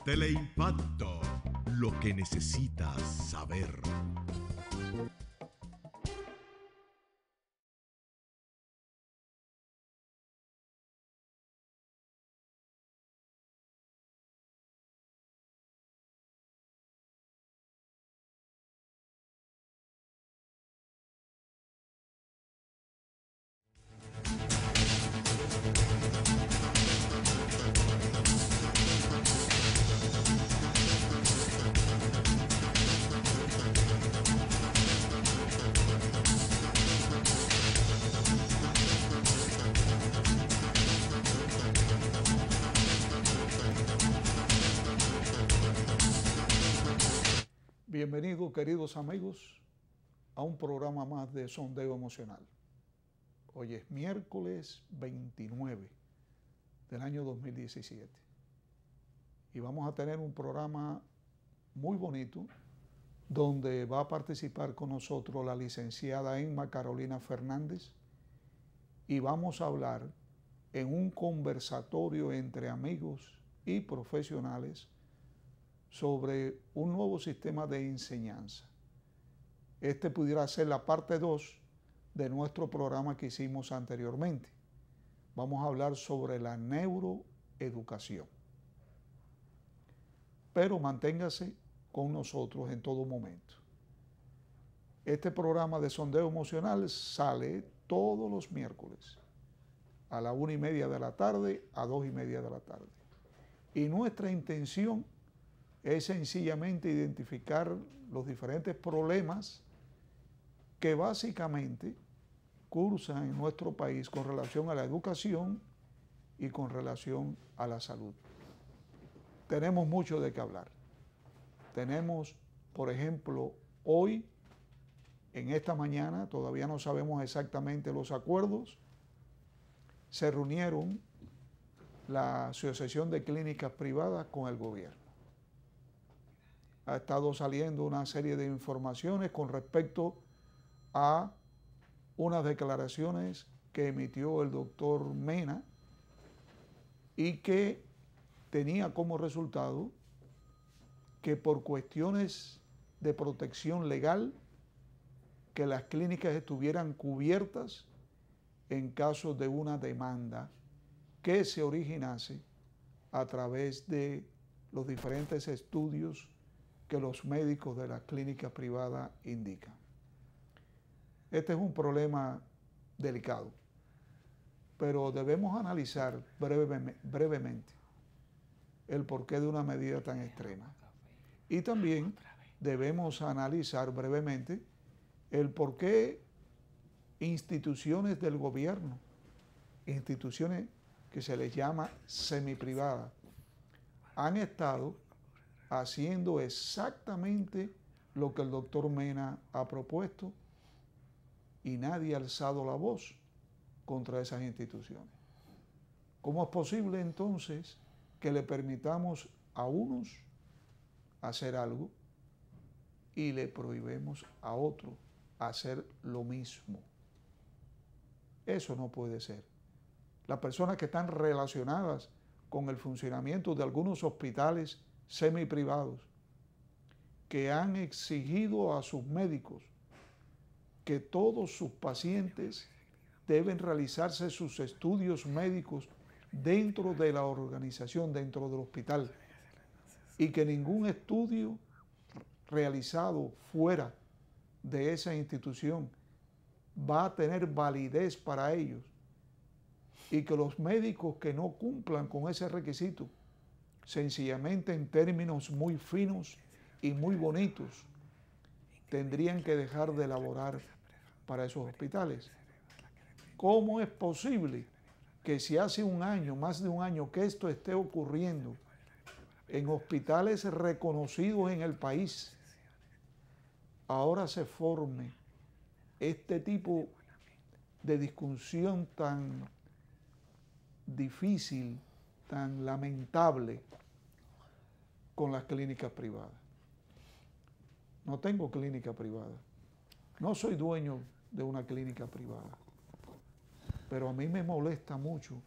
Teleimpacto, lo que necesitas saber. Bienvenidos, queridos amigos, a un programa más de Sondeo Emocional. Hoy es miércoles 29 del año 2017 y vamos a tener un programa muy bonito donde va a participar con nosotros la licenciada Emma Carolina Fernández y vamos a hablar en un conversatorio entre amigos y profesionales sobre un nuevo sistema de enseñanza. Este pudiera ser la parte 2 de nuestro programa que hicimos anteriormente. Vamos a hablar sobre la neuroeducación. Pero manténgase con nosotros en todo momento. Este programa de sondeo emocional sale todos los miércoles a la 1:30 de la tarde a 2:30 de la tarde. Y nuestra intención es sencillamente identificar los diferentes problemas que básicamente cursan en nuestro país con relación a la educación y con relación a la salud. Tenemos mucho de qué hablar. Tenemos, por ejemplo, hoy, en esta mañana, todavía no sabemos exactamente los acuerdos, se reunieron la Asociación de Clínicas Privadas con el gobierno. Ha estado saliendo una serie de informaciones con respecto a unas declaraciones que emitió el doctor Mena y que tenía como resultado que por cuestiones de protección legal, que las clínicas estuvieran cubiertas en caso de una demanda que se originase a través de los diferentes estudios que los médicos de las clínicas privadas indican. Este es un problema delicado, pero debemos analizar brevemente el porqué de una medida tan extrema. Y también debemos analizar brevemente el porqué instituciones del gobierno, instituciones que se les llama semiprivadas, han estado haciendo exactamente lo que el doctor Mena ha propuesto y nadie ha alzado la voz contra esas instituciones. ¿Cómo es posible entonces que le permitamos a unos hacer algo y le prohibimos a otros hacer lo mismo? Eso no puede ser. Las personas que están relacionadas con el funcionamiento de algunos hospitales semiprivados, que han exigido a sus médicos que todos sus pacientes deben realizarse sus estudios médicos dentro de la organización, dentro del hospital, y que ningún estudio realizado fuera de esa institución va a tener validez para ellos, y que los médicos que no cumplan con ese requisito, sencillamente en términos muy finos y muy bonitos, tendrían que dejar de laborar para esos hospitales. ¿Cómo es posible que si hace un año, más de un año, que esto esté ocurriendo en hospitales reconocidos en el país, ahora se forme este tipo de discusión tan difícil, tan lamentable con las clínicas privadas? No tengo clínica privada, no soy dueño de una clínica privada, pero a mí me molesta mucho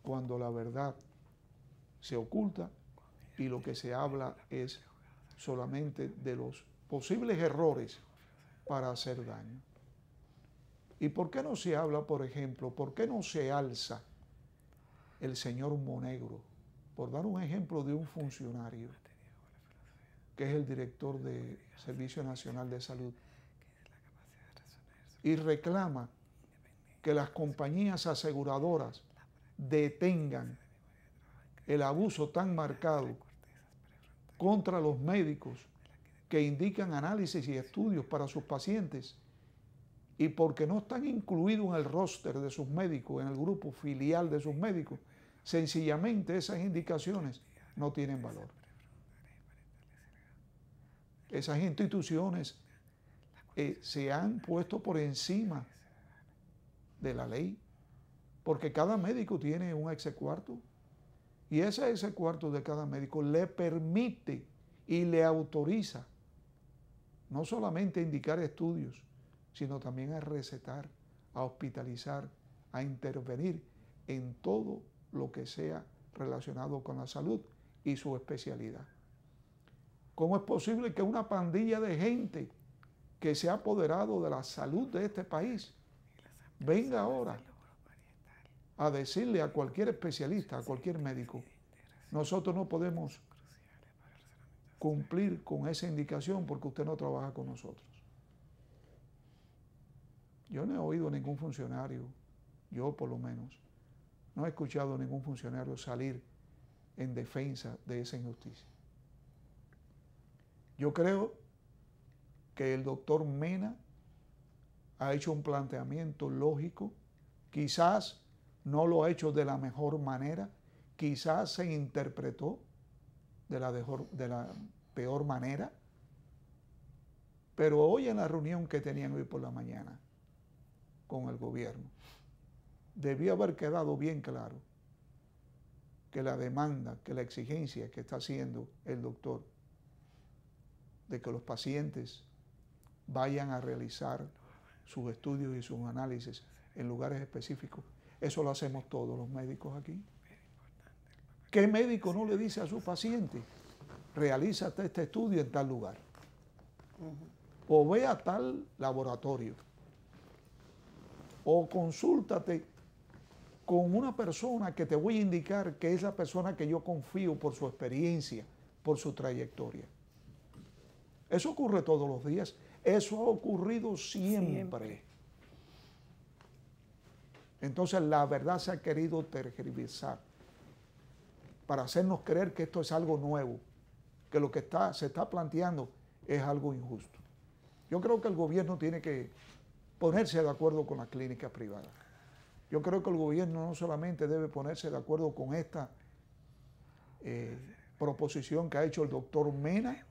cuando la verdad se oculta y lo que se habla es solamente de los posibles errores para hacer daño. ¿Y por qué no se habla, por ejemplo, por qué no se alza el señor Monegro? Por dar un ejemplo de un funcionario que es el director del Servicio Nacional de Salud, y reclama que las compañías aseguradoras detengan el abuso tan marcado contra los médicos que indican análisis y estudios para sus pacientes, y porque no están incluidos en el roster de sus médicos, en el grupo filial de sus médicos, sencillamente esas indicaciones no tienen valor. Esas instituciones se han puesto por encima de la ley, porque cada médico tiene un exequatur, y ese exequatur de cada médico le permite y le autoriza no solamente a indicar estudios, sino también a recetar, a hospitalizar, a intervenir en todo lo que sea relacionado con la salud y su especialidad. ¿Cómo es posible que una pandilla de gente que se ha apoderado de la salud de este país venga ahora a decirle a cualquier especialista, a cualquier médico, nosotros no podemos cumplir con esa indicación porque usted no trabaja con nosotros? Yo no he oído a ningún funcionario, yo por lo menos, no he escuchado a ningún funcionario salir en defensa de esa injusticia. Yo creo que el doctor Mena ha hecho un planteamiento lógico, quizás no lo ha hecho de la mejor manera, quizás se interpretó de la peor manera, pero hoy en la reunión que tenían hoy por la mañana con el gobierno, debió haber quedado bien claro que la demanda, que la exigencia que está haciendo el doctor de que los pacientes vayan a realizar sus estudios y sus análisis en lugares específicos, eso lo hacemos todos los médicos aquí. ¿Qué médico no le dice a su paciente, realízate este estudio en tal lugar? O ve a tal laboratorio, o consúltate con una persona que te voy a indicar que es la persona que yo confío por su experiencia, por su trayectoria. Eso ocurre todos los días, eso ha ocurrido siempre. Entonces la verdad se ha querido tergiversar para hacernos creer que esto es algo nuevo, que lo que se está planteando es algo injusto. Yo creo que el gobierno tiene que ponerse de acuerdo con las clínicas privadas. Yo creo que el gobierno no solamente debe ponerse de acuerdo con esta proposición que ha hecho el doctor Mena,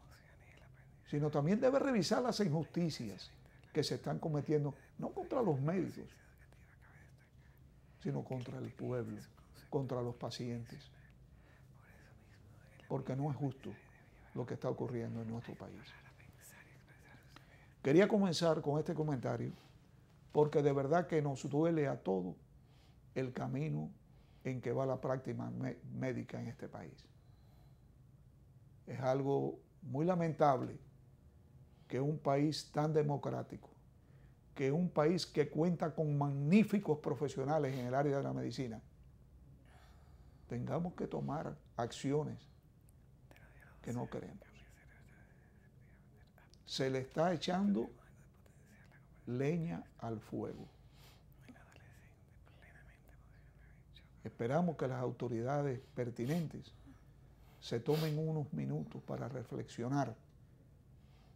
sino también debe revisar las injusticias que se están cometiendo, no contra los médicos, sino contra el pueblo, contra los pacientes, porque no es justo lo que está ocurriendo en nuestro país. Quería comenzar con este comentario porque de verdad que nos duele a todos el camino en que va la práctica médica en este país. Es algo muy lamentable que un país tan democrático, que un país que cuenta con magníficos profesionales en el área de la medicina, tengamos que tomar acciones que no queremos. Se le está echando leña al fuego. Esperamos que las autoridades pertinentes se tomen unos minutos para reflexionar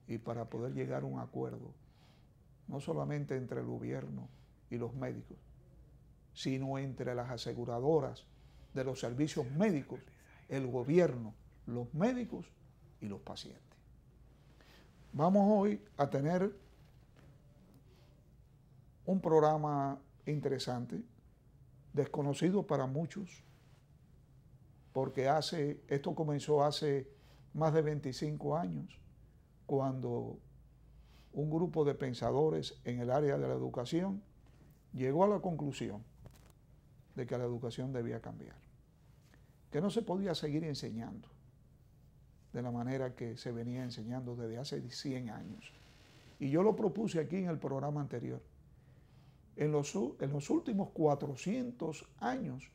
y para poder llegar a un acuerdo, no solamente entre el gobierno y los médicos, sino entre las aseguradoras de los servicios médicos, el gobierno, los médicos y los pacientes. Vamos hoy a tener un programa interesante, desconocido para muchos, porque esto comenzó hace más de 25 años, cuando un grupo de pensadores en el área de la educación llegó a la conclusión de que la educación debía cambiar, que no se podía seguir enseñando de la manera que se venía enseñando desde hace 100 años. Y yo lo propuse aquí en el programa anterior. En los últimos 400 años,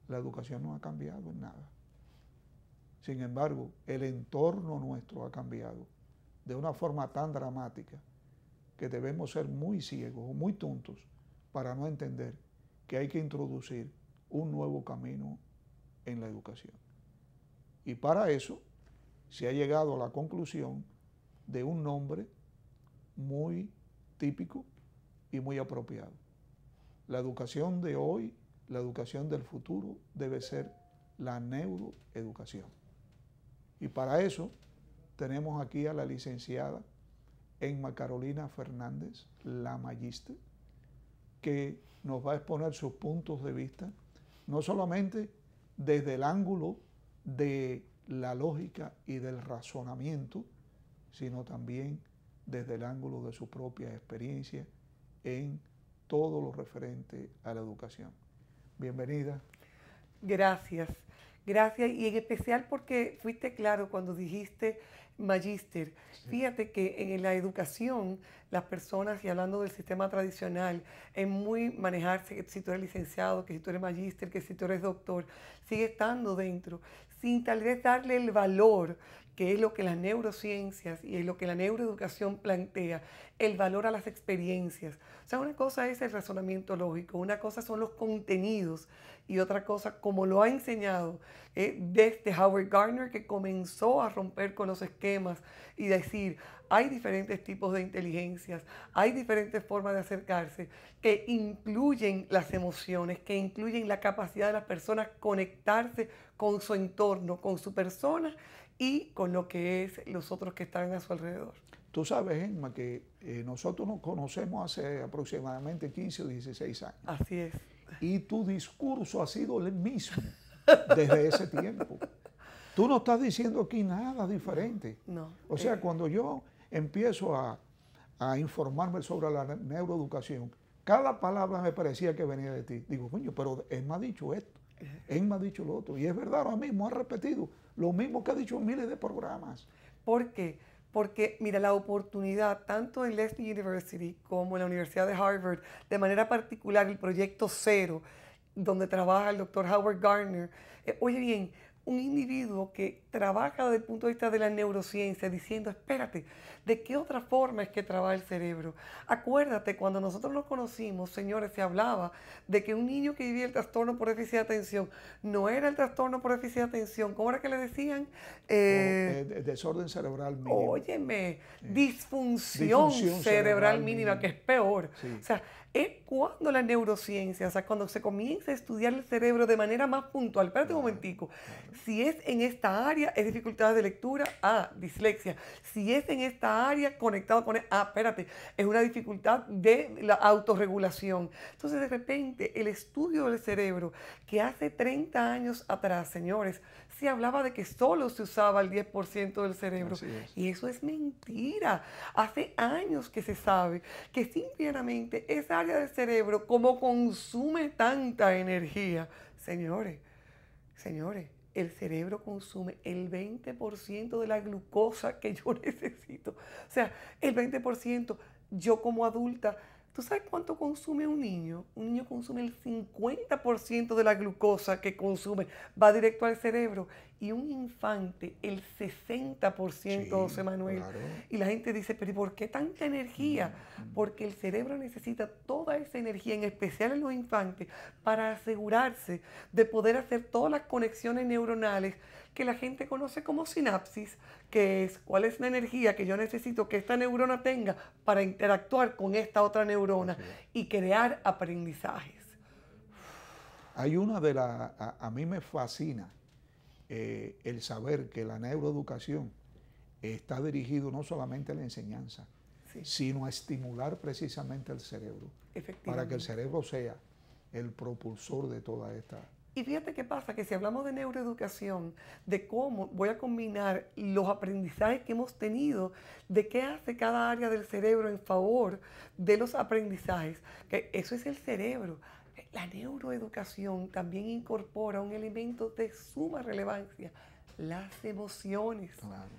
la educación no ha cambiado en nada. Sin embargo, el entorno nuestro ha cambiado de una forma tan dramática que debemos ser muy ciegos o muy tontos para no entender que hay que introducir un nuevo camino en la educación. Y para eso se ha llegado a la conclusión de un nombre muy típico y muy apropiado. La educación de hoy, la educación del futuro, debe ser la neuroeducación. Y para eso tenemos aquí a la licenciada Emma Carolina Fernández, la magíster, que nos va a exponer sus puntos de vista, no solamente desde el ángulo de la lógica y del razonamiento, sino también desde el ángulo de su propia experiencia en todo lo referente a la educación. Bienvenida. Gracias, gracias, y en especial porque fuiste claro cuando dijiste magíster. Sí. Fíjate que en la educación, las personas, y hablando del sistema tradicional, es muy manejarse que si tú eres licenciado, que si tú eres magíster, que si tú eres doctor, sigue estando dentro, sin tal vez darle el valor, que es lo que las neurociencias y es lo que la neuroeducación plantea, el valor a las experiencias. O sea, una cosa es el razonamiento lógico, una cosa son los contenidos y otra cosa, como lo ha enseñado desde Howard Gardner, que comenzó a romper con los esquemas y decir, hay diferentes tipos de inteligencias, hay diferentes formas de acercarse que incluyen las emociones, que incluyen la capacidad de las personas conectarse con su entorno, con su persona y con lo que es los otros que están a su alrededor. Tú sabes, Emma, que nosotros nos conocemos hace aproximadamente 15 o 16 años. Así es. Y tu discurso ha sido el mismo desde ese tiempo. Tú no estás diciendo aquí nada diferente. No. O sea, cuando yo empiezo a informarme sobre la neuroeducación, cada palabra me parecía que venía de ti. Digo, coño, pero él me ha dicho esto, él me ha dicho lo otro. Y es verdad, ahora mismo ha repetido lo mismo que ha dicho en miles de programas. ¿Por qué? Porque, mira, la oportunidad, tanto en Lesley University como en la Universidad de Harvard, de manera particular el Proyecto Cero, donde trabaja el doctor Howard Gardner, oye bien, un individuo que trabaja desde el punto de vista de la neurociencia, diciendo, espérate, ¿de qué otra forma es que trabaja el cerebro? Acuérdate, cuando nosotros nos conocimos, señores, se hablaba de que un niño que vivía el trastorno por déficit de atención no era el trastorno por déficit de atención. ¿Cómo era que le decían? Desorden cerebral mínimo. Óyeme, disfunción cerebral mínima, que es peor. Sí. O sea, es cuando la neurociencia, o sea, cuando se comienza a estudiar el cerebro de manera más puntual. Espérate un momentico. Si es en esta área, es dificultades de lectura, dislexia. Si es en esta área, conectado con espérate, es una dificultad de la autorregulación. Entonces, de repente, el estudio del cerebro, que hace 30 años atrás, señores, se hablaba de que solo se usaba el 10% del cerebro. Y eso es mentira. Hace años que se sabe que simplemente esa área del cerebro, como consume tanta energía, señores, el cerebro consume el 20% de la glucosa que yo necesito. O sea, el 20%, yo como adulta, ¿tú sabes cuánto consume un niño? Un niño consume el 50% de la glucosa que consume, va directo al cerebro. Y un infante, el 60%, José Manuel. Claro. Y la gente dice, pero ¿y por qué tanta energía? Porque el cerebro necesita toda esa energía, en especial en los infantes, para asegurarse de poder hacer todas las conexiones neuronales que la gente conoce como sinapsis, que es cuál es la energía que yo necesito que esta neurona tenga para interactuar con esta otra neurona y crear aprendizajes. Hay una de las, a mí me fascina el saber que la neuroeducación está dirigido no solamente a la enseñanza, sino a estimular precisamente el cerebro, para que el cerebro sea el propulsor de toda esta. Y fíjate qué pasa, que si hablamos de neuroeducación, de cómo voy a combinar los aprendizajes que hemos tenido, de qué hace cada área del cerebro en favor de los aprendizajes, que eso es el cerebro. La neuroeducación también incorpora un elemento de suma relevancia, Las emociones. Claro.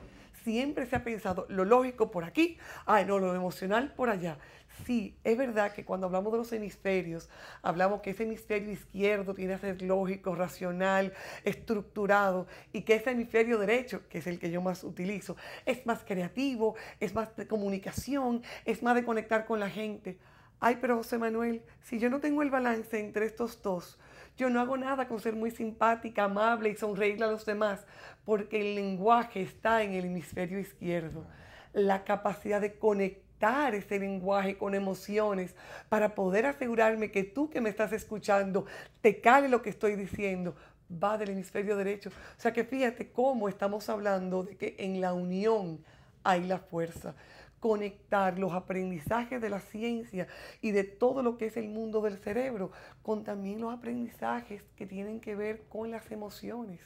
Siempre se ha pensado lo lógico por aquí, ay no, lo emocional por allá. Sí, es verdad que cuando hablamos de los hemisferios, hablamos que ese hemisferio izquierdo tiene que ser lógico, racional, estructurado, y que ese hemisferio derecho, que es el que yo más utilizo, es más creativo, es más de comunicación, es más de conectar con la gente. Ay, pero José Manuel, si yo no tengo el balance entre estos dos, yo no hago nada con ser muy simpática, amable y sonreírle a los demás, porque el lenguaje está en el hemisferio izquierdo. La capacidad de conectar ese lenguaje con emociones para poder asegurarme que tú que me estás escuchando te cale lo que estoy diciendo, va del hemisferio derecho. O sea que fíjate cómo estamos hablando de que en la unión hay la fuerza. Conectar los aprendizajes de la ciencia y de todo lo que es el mundo del cerebro con también los aprendizajes que tienen que ver con las emociones.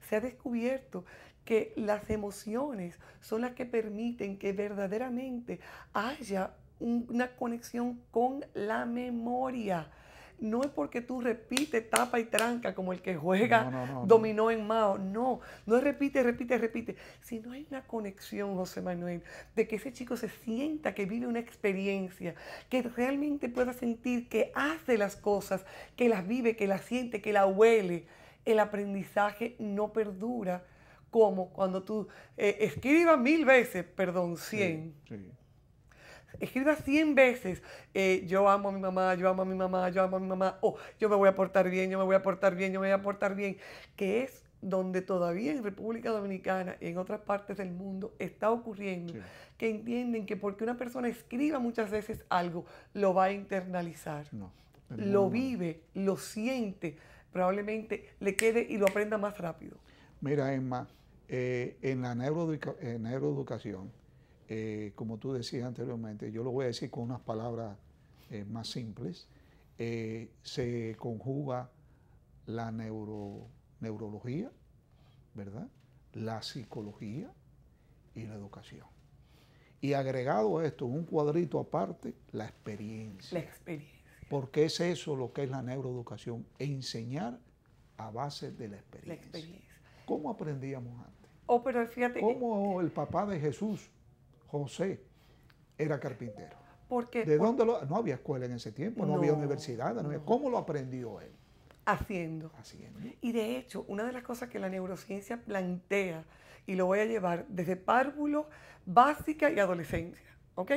Se ha descubierto que las emociones son las que permiten que verdaderamente haya una conexión con la memoria. No es porque tú repites, tapa y tranca como el que juega dominó en Mao. No es repite. Si no hay una conexión, José Manuel, de que ese chico se sienta que vive una experiencia, que realmente pueda sentir que hace las cosas, que las vive, que las siente, que la huele, el aprendizaje no perdura como cuando tú escribas 1000 veces, perdón, 100. Sí. Escriba 100 veces, yo amo a mi mamá, yo amo a mi mamá, yo amo a mi mamá, o yo me voy a portar bien, yo me voy a portar bien, yo me voy a portar bien, que es donde todavía en República Dominicana y en otras partes del mundo está ocurriendo, que entienden que porque una persona escriba muchas veces algo, lo va a internalizar, lo vive, lo siente, probablemente le quede y lo aprenda más rápido. Mira, Emma, en la neuroeducación, como tú decías anteriormente, yo lo voy a decir con unas palabras más simples, se conjuga la neurología, ¿verdad? La psicología y la educación. Y agregado a esto, un cuadrito aparte, la experiencia. La experiencia. Porque es eso lo que es la neuroeducación, enseñar a base de la experiencia. La experiencia. ¿Cómo aprendíamos antes? Pero fíjate, ¿Cómo el papá de Jesús, José, era carpintero? Porque, ¿De dónde no había escuela en ese tiempo? No había universidad. ¿Cómo lo aprendió él? Haciendo. Y de hecho, una de las cosas que la neurociencia plantea, y lo voy a llevar desde párvulo, básica y adolescencia, ¿ok?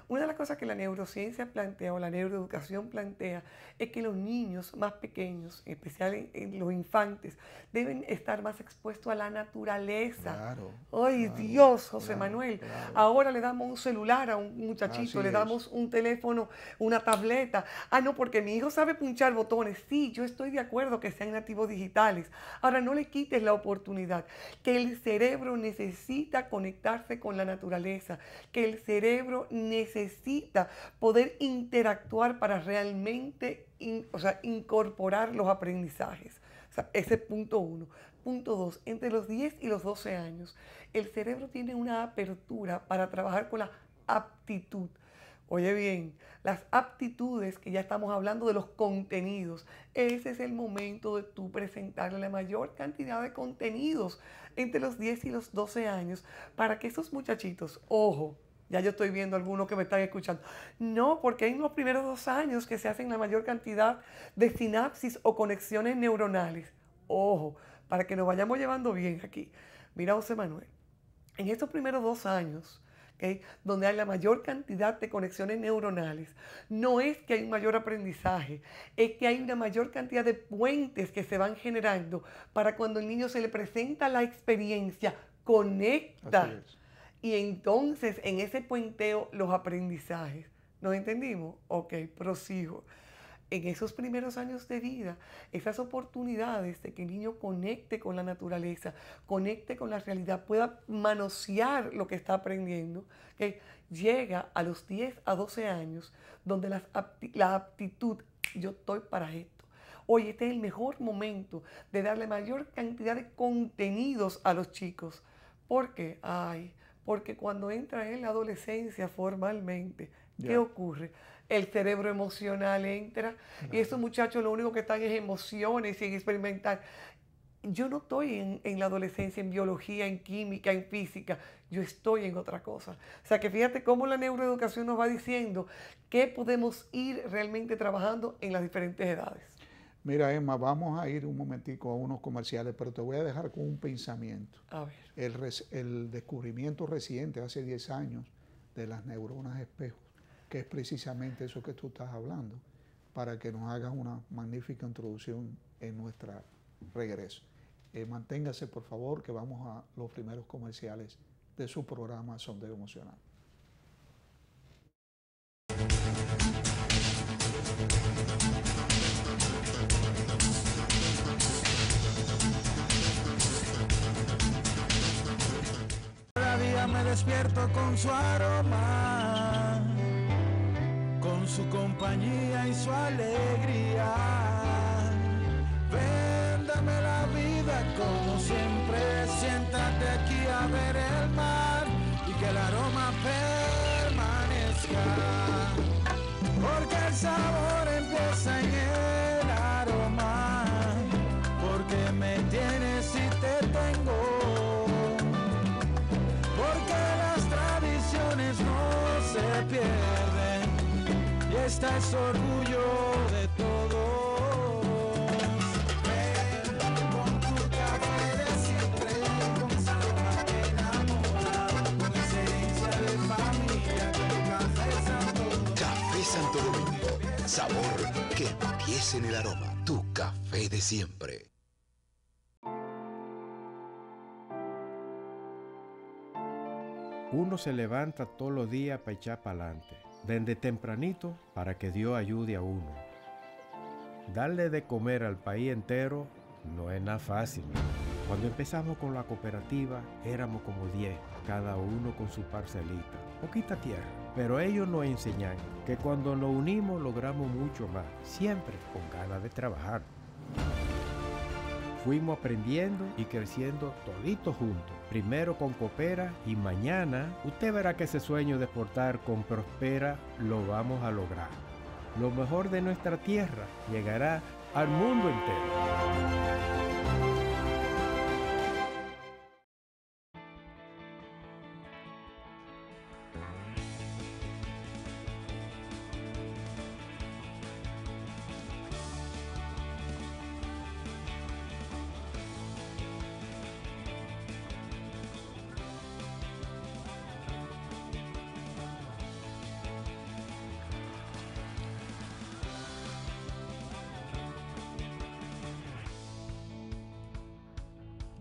Una de las cosas que la neurociencia plantea o la neuroeducación plantea es que los niños más pequeños, en especial en los infantes, deben estar más expuestos a la naturaleza. Claro. ¡Ay, claro, Dios, José Manuel! Claro. Ahora le damos un celular a un muchachito, así le damos un teléfono, una tableta. Ah, no, porque mi hijo sabe punchar botones. Sí, yo estoy de acuerdo que sean nativos digitales. Ahora, no le quites la oportunidad. Que el cerebro necesita conectarse con la naturaleza. Que el cerebro necesita poder interactuar para realmente incorporar los aprendizajes. O sea, ese es punto 1. Punto 2, entre los 10 y los 12 años, el cerebro tiene una apertura para trabajar con la aptitud. Oye bien, las aptitudes, que ya estamos hablando de los contenidos, ese es el momento de tú presentarle la mayor cantidad de contenidos entre los 10 y los 12 años para que esos muchachitos, ojo, ya yo estoy viendo algunos que me están escuchando. No, porque en los primeros 2 años que se hacen la mayor cantidad de sinapsis o conexiones neuronales. Ojo, para que nos vayamos llevando bien aquí. Mira, José Manuel, en estos primeros 2 años, ¿okay?, donde hay la mayor cantidad de conexiones neuronales, no es que hay un mayor aprendizaje, es que hay una mayor cantidad de puentes que se van generando para cuando el niño se le presenta la experiencia, conecta. Así es. Y entonces, en ese puenteo, los aprendizajes. ¿Nos entendimos? Ok, prosigo. En esos primeros años de vida, esas oportunidades de que el niño conecte con la naturaleza, conecte con la realidad, pueda manosear lo que está aprendiendo, ¿okay?, llega a los 10 a 12 años, donde la aptitud, yo estoy para esto. Oye, este es el mejor momento de darle mayor cantidad de contenidos a los chicos. ¿Por qué? Porque cuando entra en la adolescencia formalmente, ¿qué ocurre? El cerebro emocional entra y esos muchachos lo único que están es emociones y en experimentar. yo no estoy en la adolescencia, en biología, en química, en física, yo estoy en otra cosa. O sea que fíjate cómo la neuroeducación nos va diciendo que podemos ir realmente trabajando en las diferentes edades. Mira, Emma, vamos a ir un momentico a unos comerciales, pero te voy a dejar con un pensamiento. A ver. El descubrimiento reciente, hace 10 años, de las neuronas espejo, que es precisamente eso que tú estás hablando, para que nos hagas una magnífica introducción en nuestro regreso. Manténgase, por favor, que vamos a los primeros comerciales de su programa Sondeo Emocional. Cada día me despierto con su aroma, con su compañía y su alegría. Véndame la vida como siempre, siéntate aquí a ver el mar y que el aroma permanezca. Porque el sabor empieza en el aroma, porque me tienes y te tengo. Porque las tradiciones no se pierden y esta es orgullo de todos. Ven con tu café de siempre, con sabor que enamora, con esencia de familia, con Café Santo Domingo. Café Santo Domingo, sabor que empieza en el aroma. Tu café de siempre. Uno se levanta todos los días para echar para adelante, desde tempranito para que Dios ayude a uno. Darle de comer al país entero no es nada fácil. Cuando empezamos con la cooperativa éramos como 10, cada uno con su parcelita, poquita tierra. Pero ellos nos enseñan que cuando nos unimos logramos mucho más, siempre con ganas de trabajar. Fuimos aprendiendo y creciendo toditos juntos. Primero con Coopera y mañana usted verá que ese sueño de exportar con Prospera lo vamos a lograr. Lo mejor de nuestra tierra llegará al mundo entero.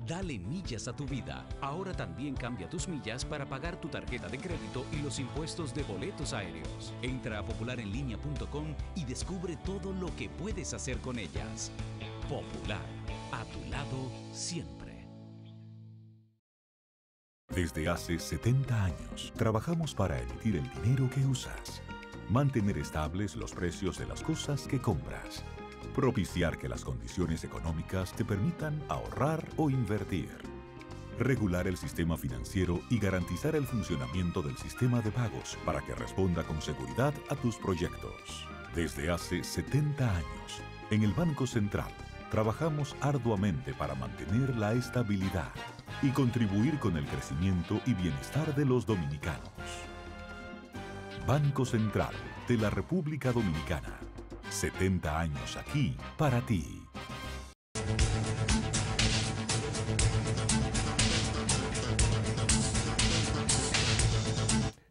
Dale millas a tu vida. Ahora también cambia tus millas para pagar tu tarjeta de crédito y los impuestos de boletos aéreos. Entra a popularenlinea.com y descubre todo lo que puedes hacer con ellas. Popular, a tu lado siempre. Desde hace 70 años, trabajamos para emitir el dinero que usas, mantener estables los precios de las cosas que compras, propiciar que las condiciones económicas te permitan ahorrar o invertir, regular el sistema financiero y garantizar el funcionamiento del sistema de pagos para que responda con seguridad a tus proyectos. Desde hace 70 años, en el Banco Central, trabajamos arduamente para mantener la estabilidad y contribuir con el crecimiento y bienestar de los dominicanos. Banco Central de la República Dominicana. 70 años aquí para ti.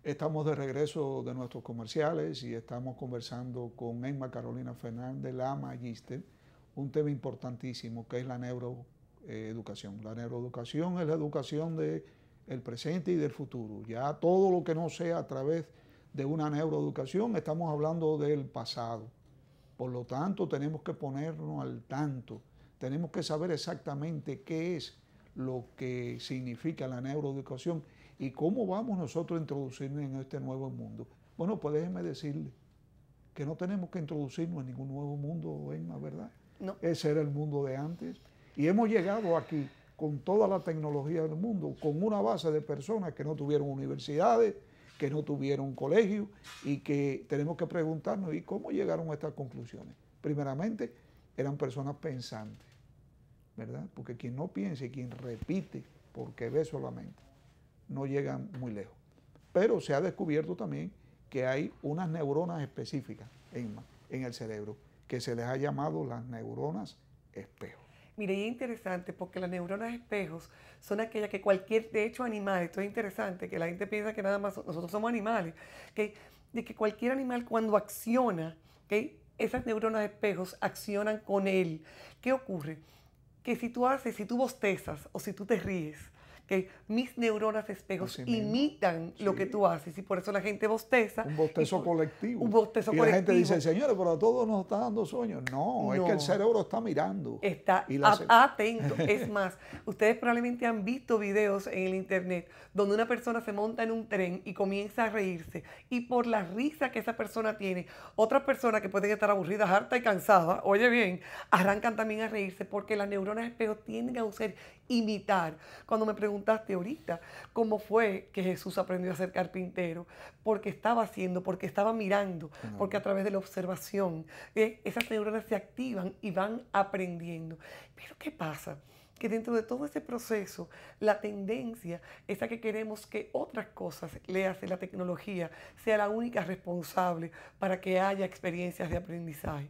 Estamos de regreso de nuestros comerciales y estamos conversando con Emma Carolina Fernández, la magíster, un tema importantísimo que es la neuroeducación. La neuroeducación es la educación del presente y del futuro. Ya todo lo que no sea a través de una neuroeducación, estamos hablando del pasado. Por lo tanto, tenemos que ponernos al tanto, tenemos que saber exactamente qué es lo que significa la neuroeducación y cómo vamos nosotros a introducirnos en este nuevo mundo. Bueno, pues déjeme decirle que no tenemos que introducirnos en ningún nuevo mundo, Emma, ¿verdad? No. Ese era el mundo de antes. Y hemos llegado aquí con toda la tecnología del mundo, con una base de personas que no tuvieron universidades, que no tuvieron colegio y que tenemos que preguntarnos, ¿y cómo llegaron a estas conclusiones? Primeramente, eran personas pensantes, ¿verdad? Porque quien no piensa y quien repite porque ve solamente, no llega muy lejos. Pero se ha descubierto también que hay unas neuronas específicas en el cerebro que se les ha llamado las neuronas espejo. Mire, y es interesante porque las neuronas espejos son aquellas que cualquier, de hecho animales, esto es interesante, que la gente piensa que nada más nosotros somos animales, de que cualquier animal cuando acciona, esas neuronas espejos accionan con él. ¿Qué ocurre? Que si tú bostezas o si tú te ríes, mis neuronas espejos imitan lo que tú haces y por eso la gente bosteza. Un bostezo colectivo. Un bostezo colectivo. La gente dice, señores, pero a todos nos está dando sueño. No, es que el cerebro está mirando. Está atento. Es más, ustedes probablemente han visto videos en el internet donde una persona se monta en un tren y comienza a reírse y por la risa que esa persona tiene, otras personas que pueden estar aburridas, hartas y cansadas, oye bien, arrancan también a reírse porque las neuronas espejos tienden a imitar. Cuando me preguntaste ahorita cómo fue que Jesús aprendió a ser carpintero, porque estaba haciendo, porque estaba mirando, porque a través de la observación esas neuronas se activan y van aprendiendo. Pero ¿qué pasa? Que dentro de todo ese proceso, la tendencia es a que queremos que otras cosas, léase la tecnología, sea la única responsable para que haya experiencias de aprendizaje.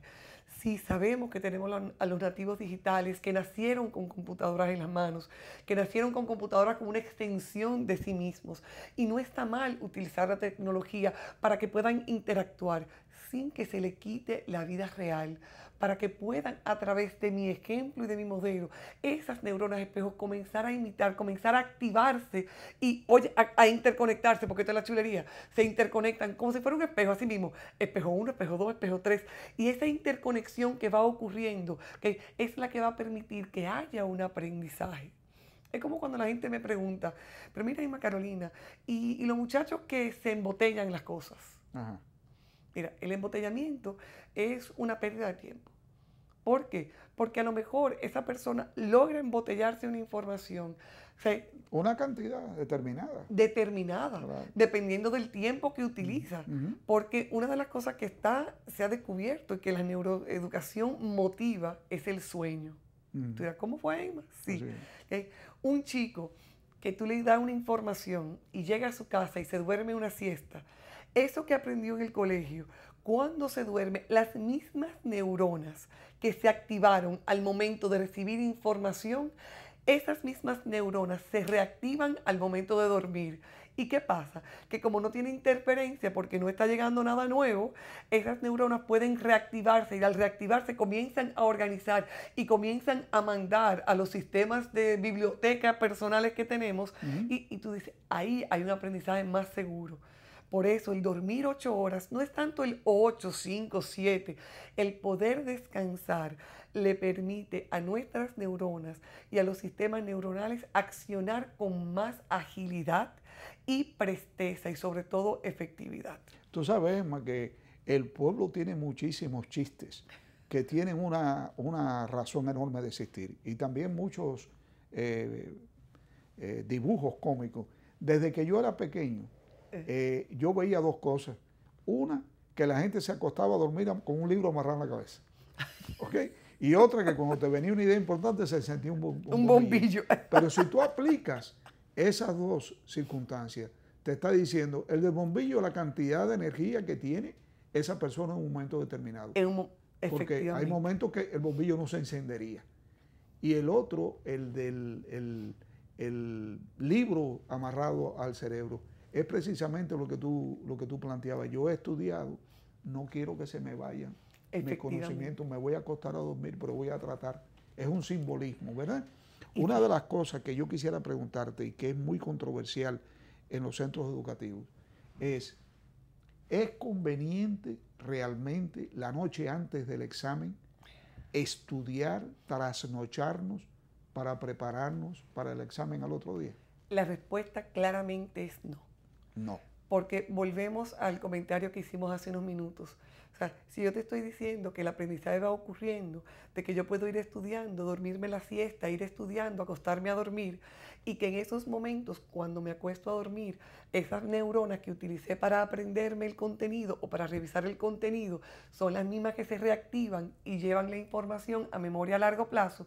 Sí, sabemos que tenemos a los nativos digitales que nacieron con computadoras en las manos, que nacieron con computadoras como una extensión de sí mismos. Y no está mal utilizar la tecnología para que puedan interactuar sin que se le quite la vida real, para que puedan, a través de mi ejemplo y de mi modelo, esas neuronas espejos comenzar a imitar, comenzar a activarse y a interconectarse, porque esta es la chulería, se interconectan como si fuera un espejo, así mismo, espejo 1, espejo 2, espejo 3, y esa interconexión que va ocurriendo, que es la que va a permitir que haya un aprendizaje. Es como cuando la gente me pregunta, pero mira, Irma Carolina, y los muchachos que se embotellan las cosas. Ajá. Mira, el embotellamiento es una pérdida de tiempo. ¿Por qué? Porque a lo mejor esa persona logra embotellarse una información. O sea, una cantidad determinada. Claro. Dependiendo del tiempo que utiliza. Porque una de las cosas que se ha descubierto y que la neuroeducación motiva es el sueño. ¿Tú dirás, cómo fue, Emma? Sí. Un chico que tú le das una información y llega a su casa y se duerme una siesta, eso que aprendió en el colegio, cuando se duerme, las mismas neuronas que se activaron al momento de recibir información, esas mismas neuronas se reactivan al momento de dormir. ¿Y qué pasa? Que como no tiene interferencia porque no está llegando nada nuevo, esas neuronas pueden reactivarse y al reactivarse comienzan a organizar y comienzan a mandar a los sistemas de biblioteca personales que tenemos y tú dices, ahí hay un aprendizaje más seguro. Por eso el dormir 8 horas no es tanto el 8, 5, 7. El poder descansar le permite a nuestras neuronas y a los sistemas neuronales accionar con más agilidad y presteza y sobre todo efectividad. Tú sabes, Emma, que el pueblo tiene muchísimos chistes que tienen una razón enorme de existir y también muchos dibujos cómicos. Desde que yo era pequeño, yo veía dos cosas. Una, que la gente se acostaba a dormir con un libro amarrado en la cabeza. ¿Okay? Y otra, que cuando te venía una idea importante se sentía un bombillo. Pero si tú aplicas esas dos circunstancias, te está diciendo el del bombillo, la cantidad de energía que tiene esa persona en un momento determinado. Porque hay momentos que el bombillo no se encendería. Y el otro, el del libro amarrado al cerebro, es precisamente lo que tú planteabas. Yo he estudiado, no quiero que se me vayan mis conocimientos, me voy a acostar a dormir, pero voy a tratar. Es un simbolismo, ¿verdad? Una de las cosas que yo quisiera preguntarte y que es muy controversial en los centros educativos ¿es conveniente realmente la noche antes del examen estudiar, trasnocharnos para prepararnos para el examen al otro día? La respuesta claramente es no. No. Porque volvemos al comentario que hicimos hace unos minutos. O sea, si yo te estoy diciendo que el aprendizaje va ocurriendo, de que yo puedo ir estudiando, dormirme la siesta, ir estudiando, acostarme a dormir, y que en esos momentos, cuando me acuesto a dormir, esas neuronas que utilicé para aprenderme el contenido o para revisar el contenido son las mismas que se reactivan y llevan la información a memoria a largo plazo,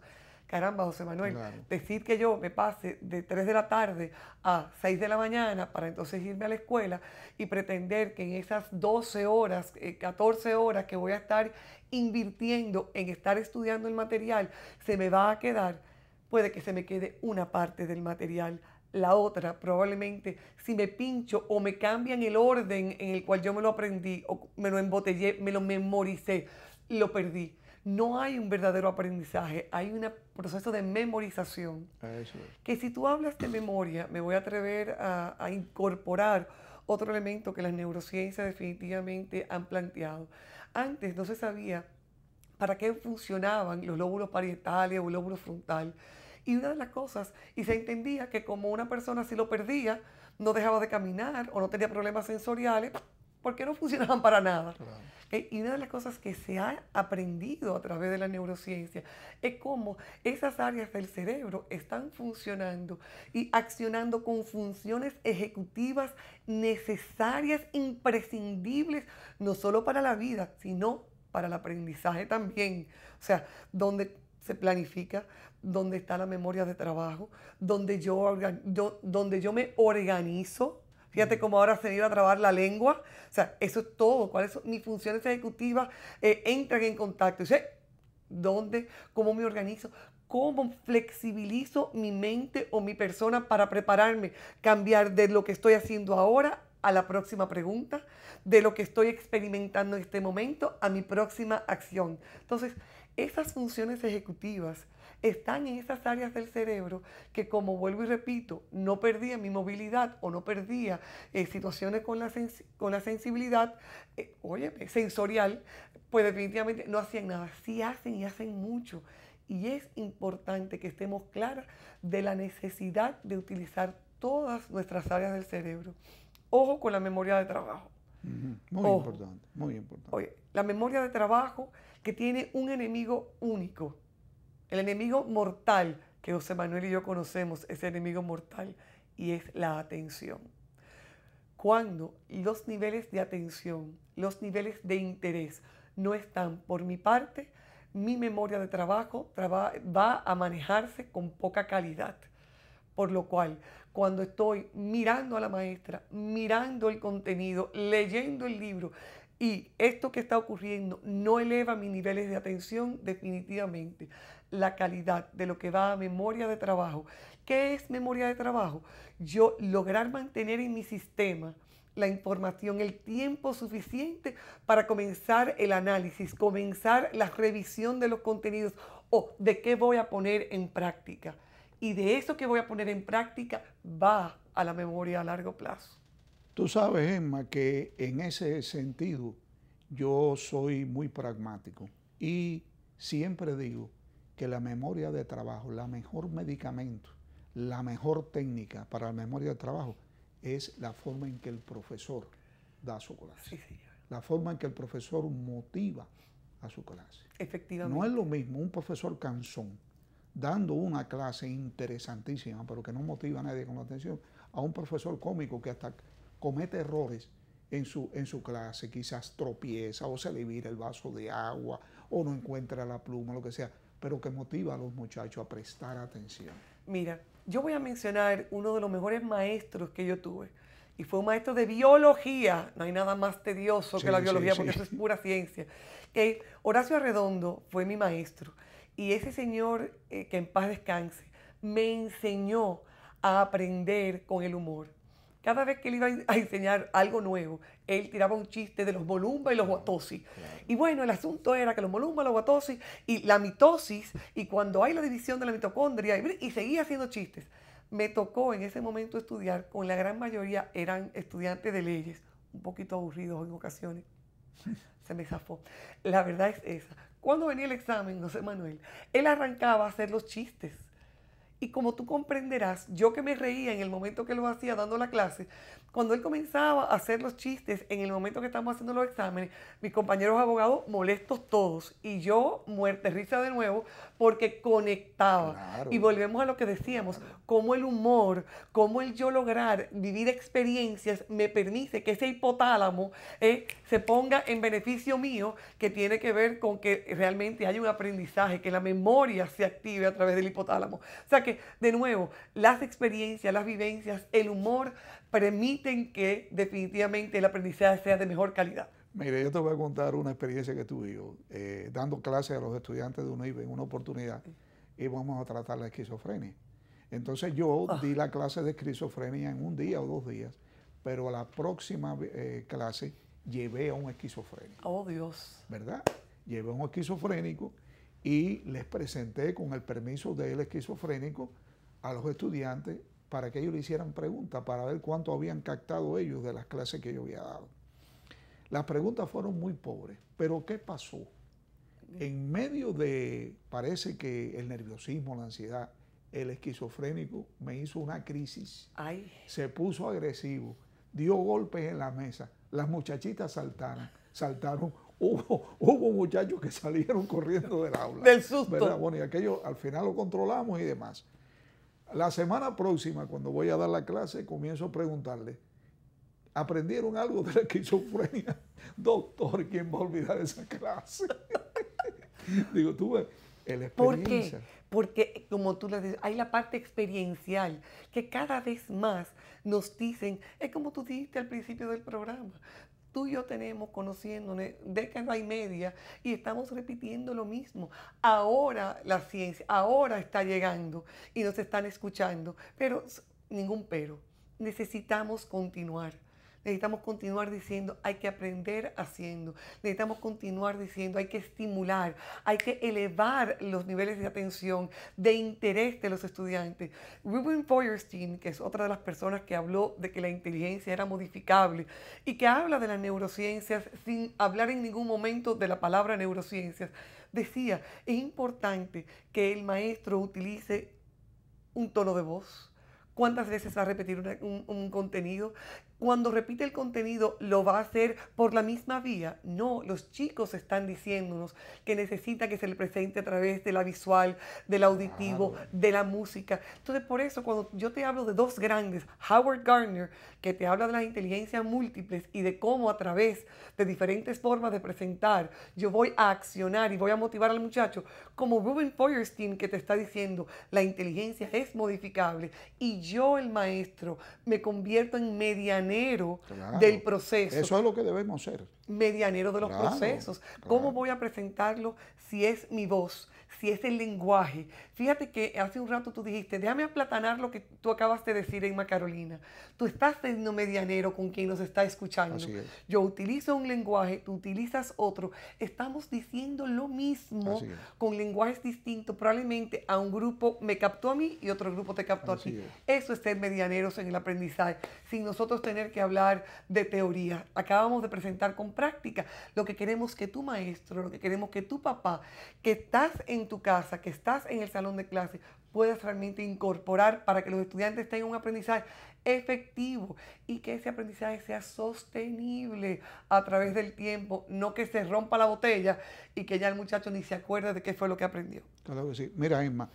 Caramba, José Manuel, Claro. decir que yo me pase de 3 de la tarde a 6 de la mañana para entonces irme a la escuela y pretender que en esas 12 horas, 14 horas que voy a estar invirtiendo en estar estudiando el material, se me va a quedar, puede que se me quede una parte del material. La otra, probablemente, si me pincho o me cambian el orden en el cual yo me lo aprendí o me lo embotellé, me lo memoricé, lo perdí. No hay un verdadero aprendizaje, hay un proceso de memorización. Eso es. Que si tú hablas de memoria, me voy a atrever a incorporar otro elemento que las neurociencias definitivamente han planteado. Antes no se sabía para qué funcionaban los lóbulos parietales o el lóbulo frontal. Y una de las cosas, y se entendía que como una persona si lo perdía, no dejaba de caminar o no tenía problemas sensoriales, porque no funcionaban para nada. Claro. Y una de las cosas que se ha aprendido a través de la neurociencia es cómo esas áreas del cerebro están funcionando y accionando con funciones ejecutivas necesarias, imprescindibles, no solo para la vida, sino para el aprendizaje también. O sea, donde se planifica, donde está la memoria de trabajo, donde yo me organizo. Fíjate cómo ahora se me iba a trabar la lengua. O sea, eso es todo. ¿Cuáles son mis funciones ejecutivas? Entran en contacto. ¿Dónde? ¿Cómo me organizo? ¿Cómo flexibilizo mi mente o mi persona para prepararme? Cambiar de lo que estoy haciendo ahora a la próxima pregunta, de lo que estoy experimentando en este momento a mi próxima acción. Entonces, esas funciones ejecutivas están en esas áreas del cerebro que, como vuelvo y repito, no perdía mi movilidad o no perdía situaciones con la sensibilidad, sensorial, pues definitivamente no hacían nada. Sí hacen y hacen mucho. Y es importante que estemos claras de la necesidad de utilizar todas nuestras áreas del cerebro. Ojo con la memoria de trabajo. Muy importante, muy importante. Oye, la memoria de trabajo que tiene un enemigo único. El enemigo mortal que José Manuel y yo conocemos, ese enemigo mortal, y es la atención. Cuando los niveles de atención, los niveles de interés no están por mi parte, mi memoria de trabajo va a manejarse con poca calidad. Por lo cual, cuando estoy mirando a la maestra, mirando el contenido, leyendo el libro, y esto que está ocurriendo no eleva mis niveles de atención, definitivamente la calidad de lo que va a memoria de trabajo. ¿Qué es memoria de trabajo? Yo lograr mantener en mi sistema la información, el tiempo suficiente para comenzar el análisis, comenzar la revisión de los contenidos o de qué voy a poner en práctica. Y de eso que voy a poner en práctica va a la memoria a largo plazo. Tú sabes, Emma, que en ese sentido yo soy muy pragmático y siempre digo que la memoria de trabajo, la mejor medicamento, la mejor técnica para la memoria de trabajo es la forma en que el profesor da su clase. Sí, señor. La forma en que el profesor motiva a su clase. Efectivamente. No es lo mismo un profesor cansón dando una clase interesantísima, pero que no motiva a nadie con la atención, a un profesor cómico que hasta comete errores en su clase, quizás tropieza o se le vira el vaso de agua o no encuentra la pluma, lo que sea, pero que motiva a los muchachos a prestar atención. Mira, yo voy a mencionar uno de los mejores maestros que yo tuve. Y fue un maestro de biología. No hay nada más tedioso que la biología, porque eso es pura ciencia. Horacio Arredondo fue mi maestro. Y ese señor, que en paz descanse, me enseñó a aprender con el humor. Cada vez que él iba a enseñar algo nuevo, él tiraba un chiste de los Molumba y los Watosi. Claro. Y bueno, el asunto era que los Molumba, los Watosi y la mitosis, y cuando hay la división de la mitocondria, y seguía haciendo chistes. Me tocó en ese momento estudiar, con la gran mayoría eran estudiantes de leyes, un poquito aburridos en ocasiones. Se me zafó. La verdad es esa. Cuando venía el examen, José Manuel, él arrancaba a hacer los chistes. Y como tú comprenderás, yo que me reía en el momento que lo hacía dando la clase, cuando él comenzaba a hacer los chistes en el momento que estábamos haciendo los exámenes, mis compañeros abogados molestos todos y yo muerte risa de nuevo porque conectaba. Claro. Y volvemos a lo que decíamos, cómo el humor, cómo el yo lograr vivir experiencias me permite que ese hipotálamo se ponga en beneficio mío, que tiene que ver con que realmente haya un aprendizaje, que la memoria se active a través del hipotálamo. O sea que, de nuevo, las experiencias, las vivencias, el humor permiten que definitivamente el aprendizaje sea de mejor calidad. Mire, yo te voy a contar una experiencia que tuve yo, dando clases a los estudiantes de UNIBE en una oportunidad, y vamos a tratar la esquizofrenia. Entonces yo di la clase de esquizofrenia en un día o 2 días, pero a la próxima clase llevé a un esquizofrénico. Oh, Dios. ¿Verdad? Llevé a un esquizofrénico y les presenté con el permiso del esquizofrénico a los estudiantes para que ellos le hicieran preguntas, para ver cuánto habían captado ellos de las clases que yo había dado. Las preguntas fueron muy pobres, pero ¿qué pasó? En medio de, parece que el nerviosismo, la ansiedad, el esquizofrénico me hizo una crisis. Ay. Se puso agresivo, dio golpes en la mesa, las muchachitas saltaron. Hubo muchachos que salieron corriendo del aula. Del susto. ¿Verdad? Bueno, y aquello al final lo controlamos y demás. La semana próxima, cuando voy a dar la clase, comienzo a preguntarle, ¿aprendieron algo de la esquizofrenia? Doctor, ¿quién va a olvidar esa clase? Digo, tú ves, la experiencia. ¿Por qué? Porque, como tú le dices, hay la parte experiencial que cada vez más nos dicen, es como tú dijiste al principio del programa, tú y yo tenemos conociéndonos década y media y estamos repitiendo lo mismo. Ahora la ciencia, ahora está llegando y nos están escuchando, pero ningún pero. Necesitamos continuar. Necesitamos continuar diciendo, hay que aprender haciendo. Necesitamos continuar diciendo, hay que estimular, hay que elevar los niveles de atención, de interés de los estudiantes. Ruben Feuerstein, que es otra de las personas que habló de que la inteligencia era modificable y que habla de las neurociencias sin hablar en ningún momento de la palabra neurociencias, decía, es importante que el maestro utilice un tono de voz. ¿Cuántas veces va a repetir un contenido? Cuando repite el contenido, ¿lo va a hacer por la misma vía? No, los chicos están diciéndonos que necesita que se le presente a través de la visual, del auditivo, de la música. Entonces, por eso, cuando yo te hablo de 2 grandes, Howard Gardner, que te habla de las inteligencias múltiples y de cómo a través de diferentes formas de presentar, yo voy a accionar y voy a motivar al muchacho, como Ruben Feuerstein, que te está diciendo, la inteligencia es modificable y yo, el maestro, me convierto en medianero del proceso. Eso es lo que debemos ser. Medianero de los procesos. ¿Cómo voy a presentarlo si es mi voz, si es el lenguaje? Fíjate que hace un rato tú dijiste, déjame aplatanar lo que tú acabas de decir, Emma Carolina. Tú estás siendo medianero con quien nos está escuchando. Así es. Yo utilizo un lenguaje, tú utilizas otro. Estamos diciendo lo mismo con lenguajes distintos. Probablemente a un grupo me captó a mí y otro grupo te captó a ti. Eso es ser medianeros en el aprendizaje, sin nosotros tener que hablar de teoría. Acabamos de presentar con práctica lo que queremos que tu maestro, lo que queremos que tu papá, que estás en tu casa, que estás en el salón de clase, puedas realmente incorporar para que los estudiantes tengan un aprendizaje efectivo y que ese aprendizaje sea sostenible a través del tiempo, no que se rompa la botella y que ya el muchacho ni se acuerde de qué fue lo que aprendió. Claro que sí. Mira, Emma,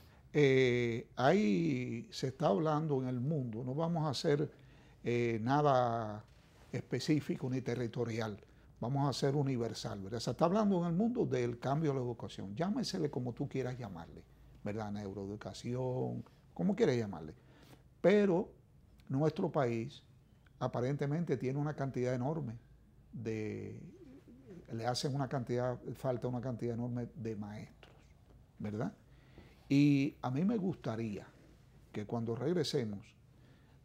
ahí se está hablando en el mundo, no vamos a hacer nada específico ni territorial, vamos a hacer universal, ¿verdad? Se está hablando en el mundo del cambio de la educación, llámesele como tú quieras llamarle, ¿verdad? Neuroeducación, como quieras llamarle. Pero nuestro país aparentemente tiene una cantidad enorme falta una cantidad enorme de maestros, ¿verdad? Y a mí me gustaría que cuando regresemos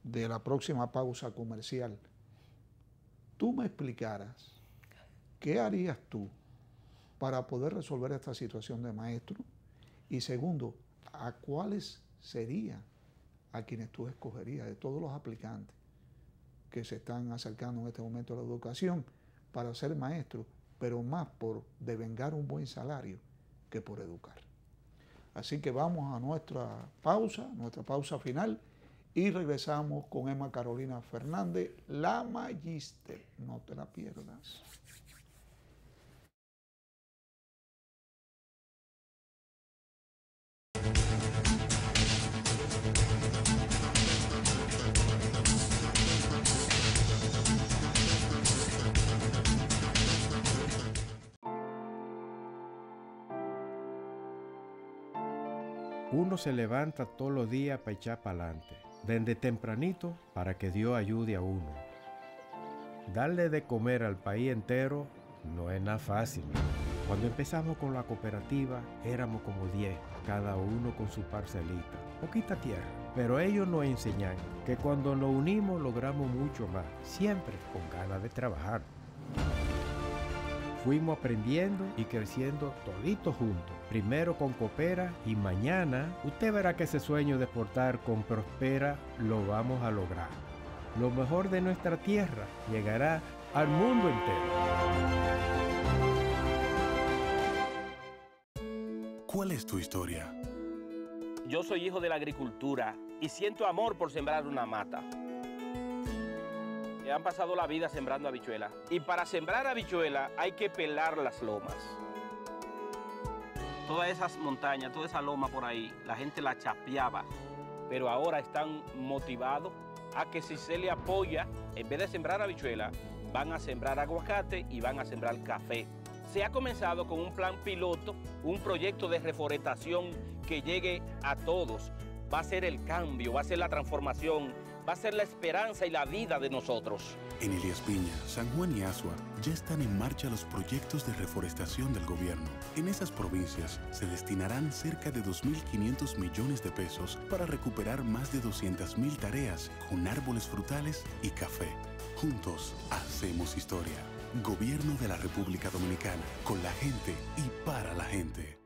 de la próxima pausa comercial, tú me explicaras qué harías tú para poder resolver esta situación de maestro y segundo, a cuáles serían a quienes tú escogerías de todos los aplicantes que se están acercando en este momento a la educación para ser maestros, pero más por devengar un buen salario que por educar. Así que vamos a nuestra pausa final, y regresamos con Emma Carolina Fernández, la Magíster. No te la pierdas. Uno se levanta todos los días para echar para adelante, desde tempranito para que Dios ayude a uno. Darle de comer al país entero no es nada fácil. Cuando empezamos con la cooperativa éramos como 10, cada uno con su parcelita, poquita tierra. Pero ellos nos enseñan que cuando nos unimos logramos mucho más, siempre con ganas de trabajar. Fuimos aprendiendo y creciendo toditos juntos. Primero con Coopera y mañana usted verá que ese sueño de exportar con Prospera lo vamos a lograr. Lo mejor de nuestra tierra llegará al mundo entero. ¿Cuál es tu historia? Yo soy hijo de la agricultura y siento amor por sembrar una mata. Han pasado la vida sembrando habichuelas. Y para sembrar habichuelas hay que pelar las lomas. Todas esas montañas, toda esa loma por ahí, la gente la chapeaba. Pero ahora están motivados a que si se le apoya, en vez de sembrar habichuelas, van a sembrar aguacate y van a sembrar café. Se ha comenzado con un plan piloto, un proyecto de reforestación que llegue a todos. Va a ser el cambio, va a ser la transformación, va a ser la esperanza y la vida de nosotros. En Elías Piña, San Juan y Asua ya están en marcha los proyectos de reforestación del gobierno. En esas provincias se destinarán cerca de 2.500 millones de pesos para recuperar más de 200.000 tareas con árboles frutales y café. Juntos hacemos historia. Gobierno de la República Dominicana, con la gente y para la gente.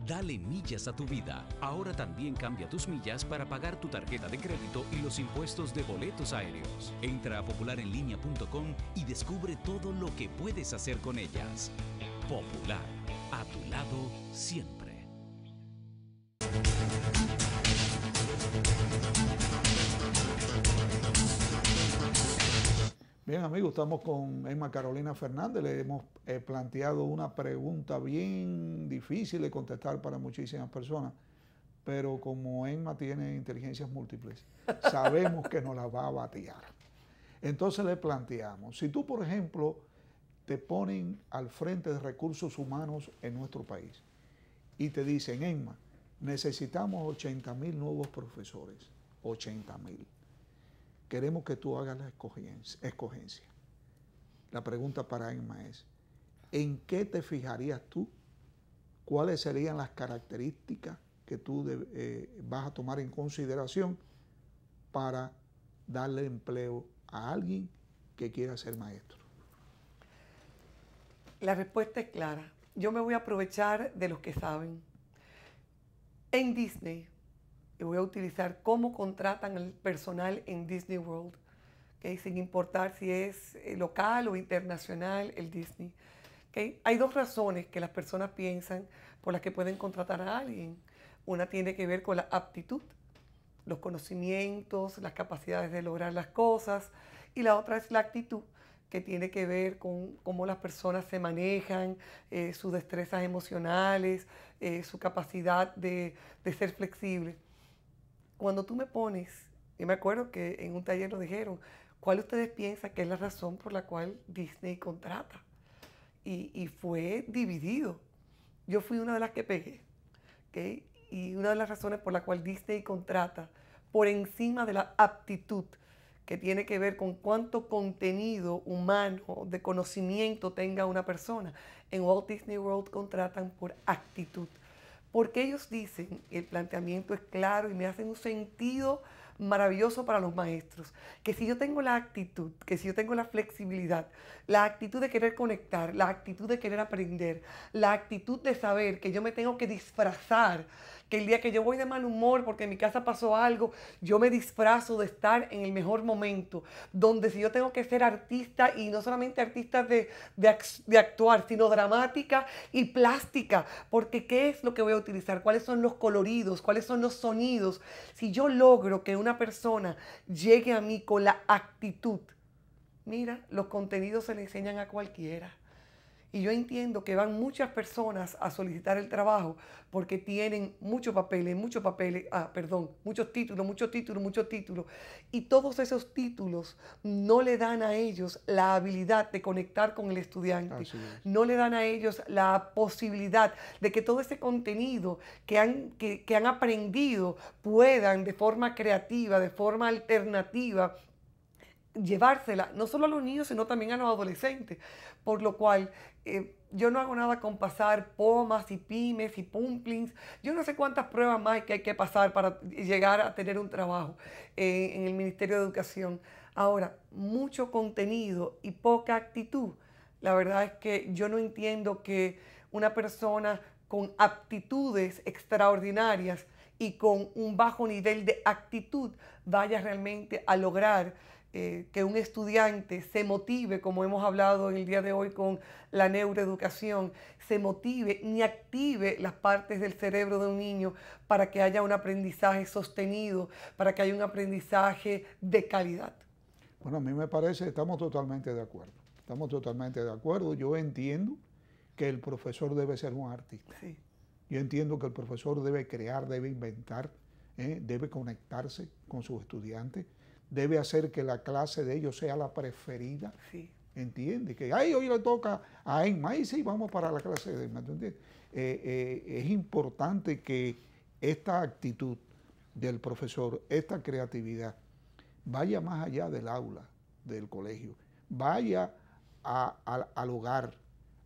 Dale millas a tu vida. Ahora también cambia tus millas para pagar tu tarjeta de crédito y los impuestos de boletos aéreos. Entra a popularenlinea.com y descubre todo lo que puedes hacer con ellas. Popular, a tu lado siempre. Bien, amigos, estamos con Emma Carolina Fernández. Le hemos planteado una pregunta bien difícil de contestar para muchísimas personas, pero como Emma tiene inteligencias múltiples, sabemos que nos la va a batear. Entonces le planteamos, si tú, por ejemplo, te ponen al frente de recursos humanos en nuestro país y te dicen, Emma, necesitamos 80,000 nuevos profesores, 80,000. Queremos que tú hagas la escogencia. La pregunta para Emma es, ¿en qué te fijarías tú? ¿Cuáles serían las características que tú vas a tomar en consideración para darle empleo a alguien que quiera ser maestro? La respuesta es clara. Yo me voy a aprovechar de los que saben. En Disney, y voy a utilizar cómo contratan el personal en Disney World, ¿okay? Sin importar si es local o internacional el Disney. ¿Okay? Hay dos razones que las personas piensan por las que pueden contratar a alguien. Una tiene que ver con la aptitud, los conocimientos, las capacidades de lograr las cosas, y la otra es la actitud, que tiene que ver con cómo las personas se manejan, sus destrezas emocionales, su capacidad de ser flexible. Cuando tú me pones, y me acuerdo que en un taller nos dijeron, ¿cuál ustedes piensan que es la razón por la cual Disney contrata? Y fue dividido. Yo fui una de las que pegué, ¿okay? Y una de las razones por la cual Disney contrata, por encima de la aptitud, que tiene que ver con cuánto contenido humano de conocimiento tenga una persona. En Walt Disney World contratan por actitud, Porque ellos dicen, el planteamiento es claro y me hace un sentido maravilloso para los maestros, que si yo tengo la actitud, que si yo tengo la flexibilidad, la actitud de querer conectar, la actitud de querer aprender, la actitud de saber que yo me tengo que disfrazar, que el día que yo voy de mal humor porque en mi casa pasó algo, yo me disfrazo de estar en el mejor momento, donde si yo tengo que ser artista, y no solamente artista de actuar, sino dramática y plástica, porque ¿qué es lo que voy a utilizar? ¿Cuáles son los coloridos? ¿Cuáles son los sonidos? Si yo logro que una persona llegue a mí con la actitud, mira, los contenidos se le enseñan a cualquiera. Y yo entiendo que van muchas personas a solicitar el trabajo porque tienen muchos títulos. Y todos esos títulos no le dan a ellos la habilidad de conectar con el estudiante. No le dan a ellos la posibilidad de que todo ese contenido que han aprendido puedan de forma creativa, de forma alternativa, llevársela no solo a los niños, sino también a los adolescentes. Por lo cual, yo no hago nada con pasar POMAS y pymes y pumplings. Yo no sé cuántas pruebas más que hay que pasar para llegar a tener un trabajo en el Ministerio de Educación. Ahora, mucho contenido y poca actitud. La verdad es que yo no entiendo que una persona con aptitudes extraordinarias y con un bajo nivel de actitud vaya realmente a lograr que un estudiante se motive, como hemos hablado en el día de hoy con la neuroeducación, se motive ni active las partes del cerebro de un niño para que haya un aprendizaje sostenido, para que haya un aprendizaje de calidad. Bueno, a mí me parece, estamos totalmente de acuerdo. Estamos totalmente de acuerdo. Yo entiendo que el profesor debe ser un artista. Sí. Yo entiendo que el profesor debe crear, debe inventar, debe conectarse con sus estudiantes, debe hacer que la clase de ellos sea la preferida. Sí. ¿Entiende? Que hoy le toca a Emma, ahí sí, vamos para la clase de Emma. Es importante que esta actitud del profesor, esta creatividad, vaya más allá del aula, del colegio, vaya al hogar,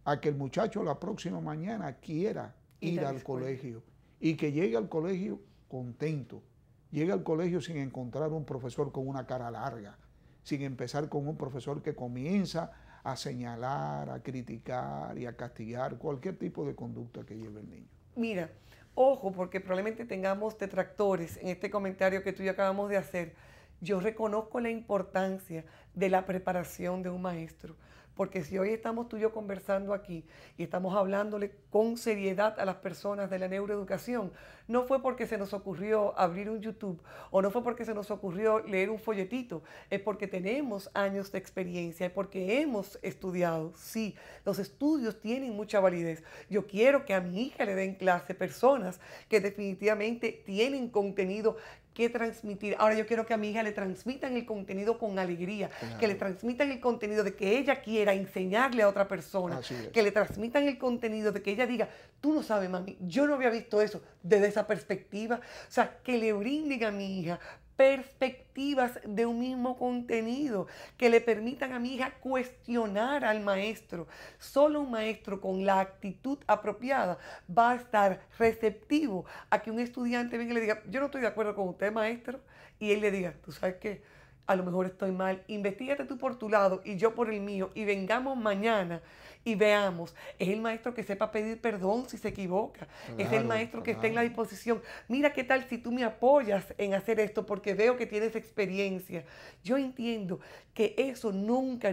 a que el muchacho la próxima mañana quiera ir al colegio y que llegue al colegio contento. Llega al colegio sin encontrar un profesor con una cara larga, sin empezar con un profesor que comienza a señalar, a criticar y a castigar cualquier tipo de conducta que lleve el niño. Mira, ojo, porque probablemente tengamos detractores en este comentario que tú y yo acabamos de hacer. Yo reconozco la importancia de la preparación de un maestro. Porque si hoy estamos tú y yo conversando aquí y estamos hablándole con seriedad a las personas de la neuroeducación, no fue porque se nos ocurrió abrir un YouTube o no fue porque se nos ocurrió leer un folletito, es porque tenemos años de experiencia, es porque hemos estudiado. Sí, los estudios tienen mucha validez. Yo quiero que a mi hija le den clase personas que definitivamente tienen contenido que transmitir. Ahora yo quiero que a mi hija le transmitan el contenido con alegría, claro, que le transmitan el contenido de que ella quiera enseñarle a otra persona, que le transmitan el contenido de que ella diga, tú no sabes, mami, yo no había visto eso desde esa perspectiva. O sea, que le brinden a mi hija perspectivas de un mismo contenido, que le permitan a mi hija cuestionar al maestro. Solo un maestro con la actitud apropiada va a estar receptivo a que un estudiante venga y le diga, yo no estoy de acuerdo con usted, maestro, y él le diga, tú sabes qué, a lo mejor estoy mal, investígate tú por tu lado y yo por el mío, y vengamos mañana y veamos. Es el maestro que sepa pedir perdón si se equivoca. Claro, es el maestro que esté en la disposición. Mira qué tal si tú me apoyas en hacer esto porque veo que tienes experiencia. Yo entiendo que eso nunca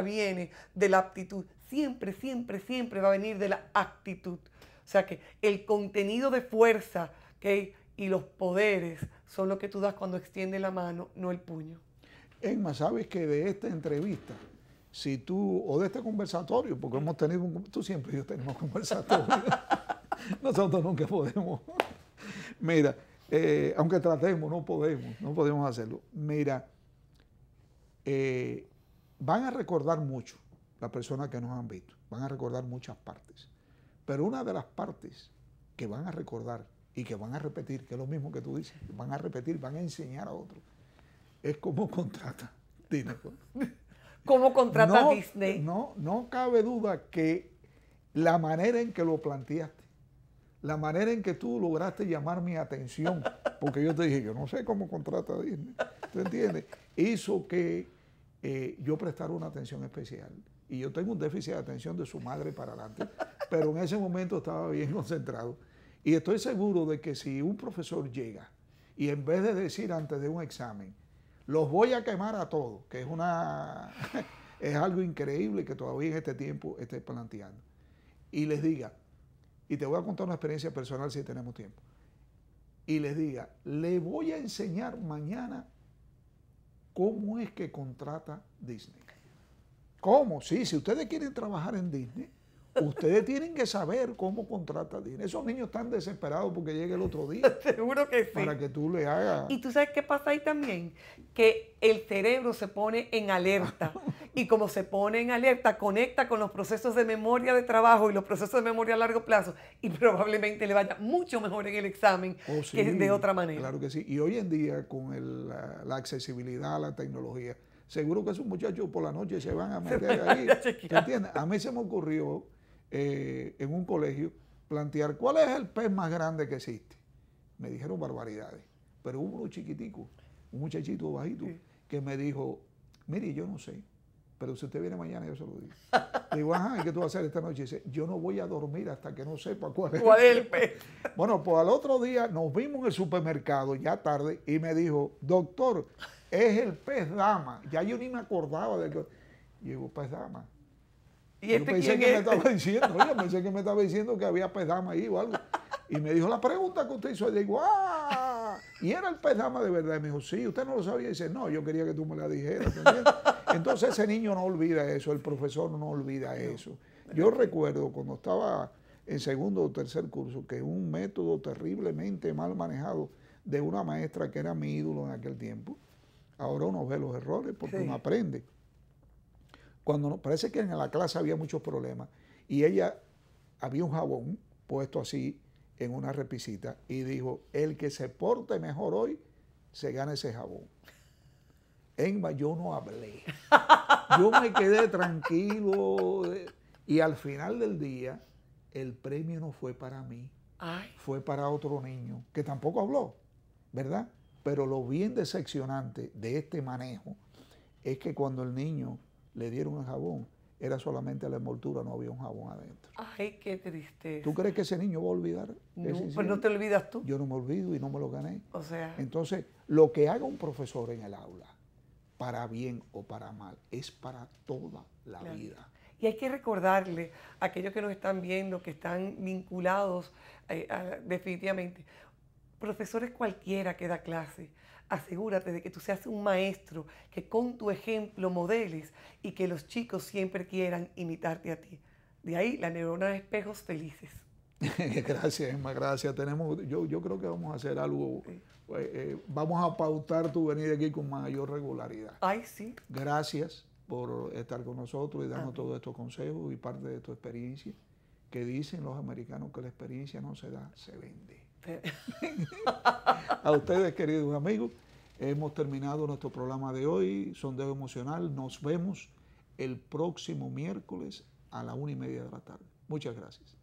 viene de la aptitud. Siempre va a venir de la actitud. O sea que el contenido de fuerza, ¿okay?, y los poderes son lo que tú das cuando extiendes la mano, no el puño. Emma, sabes que de esta entrevista, si tú, o de este conversatorio, porque hemos tenido, tú siempre y yo tenemos conversatorio, nosotros nunca podemos. Mira, aunque tratemos, no podemos hacerlo. Mira, van a recordar mucho las personas que nos han visto, van a recordar muchas partes, pero una de las partes que van a recordar y que van a repetir, que es lo mismo que tú dices, van a repetir, van a enseñar a otros, es cómo contrata Disney. ¿Cómo contrata Disney? No cabe duda que la manera en que lo planteaste, la manera en que tú lograste llamar mi atención, porque yo te dije, yo no sé cómo contrata Disney, ¿tú entiendes? Hizo que yo prestara una atención especial. Y yo tengo un déficit de atención de su madre para adelante, pero en ese momento estaba bien concentrado. Y estoy seguro de que si un profesor llega y en vez de decir antes de un examen, los voy a quemar a todos, que es es algo increíble que todavía en este tiempo esté planteando, y les diga, y te voy a contar una experiencia personal si tenemos tiempo, y les diga, le voy a enseñar mañana cómo es que contrata Disney. ¿Cómo? Sí, si ustedes quieren trabajar en Disney, ustedes tienen que saber cómo contrata Disney. Esos niños están desesperados porque llegue el otro día. Seguro que sí. Para que tú le hagas. Y tú sabes qué pasa ahí también, que el cerebro se pone en alerta. Y como se pone en alerta, conecta con los procesos de memoria de trabajo y los procesos de memoria a largo plazo. Y probablemente le vaya mucho mejor en el examen que de otra manera. Claro que sí. Y hoy en día, con la accesibilidad a la tecnología, seguro que esos muchachos por la noche se van a meter ahí. ¿Te entiendes? A mí se me ocurrió en un colegio plantear cuál es el pez más grande que existe. Me dijeron barbaridades, pero hubo uno chiquitico, un muchachito bajito, que me dijo, mire, yo no sé, pero si usted viene mañana yo se lo digo. Digo, ajá, ¿y qué tú vas a hacer esta noche? Y dice, yo no voy a dormir hasta que no sepa cuál es el pez. Bueno, pues al otro día nos vimos en el supermercado, ya tarde, y me dijo, doctor, es el pez dama. Ya yo ni me acordaba del que... Y digo, pez dama. ¿Y yo pensé que me estaba diciendo, oye, pensé que me estaba diciendo que había pez dama ahí o algo. Y me dijo, la pregunta que usted hizo, y digo, ¡ah! Y era el pez dama de verdad. Y me dijo, sí, usted no lo sabía. Y dice, no, yo quería que tú me la dijeras. Entonces ese niño no olvida eso, el profesor no olvida eso. Yo recuerdo cuando estaba en segundo o tercer curso que un método terriblemente mal manejado de una maestra que era mi ídolo en aquel tiempo. Ahora uno ve los errores porque uno aprende. Cuando parece que en la clase había muchos problemas y ella había un jabón puesto así en una repisita y dijo, el que se porte mejor hoy se gana ese jabón. Emma, yo no hablé. Yo me quedé tranquilo y al final del día el premio no fue para mí, fue para otro niño que tampoco habló, ¿verdad? Pero lo bien decepcionante de este manejo es que cuando el niño le dieron el jabón, era solamente la envoltura, no había un jabón adentro. Ay, qué tristeza. ¿Tú crees que ese niño va a olvidar? No, pues no te olvidas tú. Yo no me olvido y no me lo gané. O sea. Entonces, lo que haga un profesor en el aula, para bien o para mal, es para toda la vida. Y hay que recordarle a aquellos que nos están viendo, que están vinculados definitivamente, profesores cualquiera que da clase, asegúrate de que tú seas un maestro, que con tu ejemplo modeles y que los chicos siempre quieran imitarte a ti. De ahí la neurona de espejos felices. Gracias, Emma, gracias. Yo creo que vamos a hacer algo, vamos a pautar tu venida aquí con mayor regularidad. Ay, sí. Gracias por estar con nosotros y darnos todos estos consejos y parte de tu experiencia, que dicen los americanos que la experiencia no se da, se vende. A ustedes, queridos amigos, hemos terminado nuestro programa de hoy, Sondeo Emocional. Nos vemos el próximo miércoles a la 1:30 de la tarde. Muchas gracias.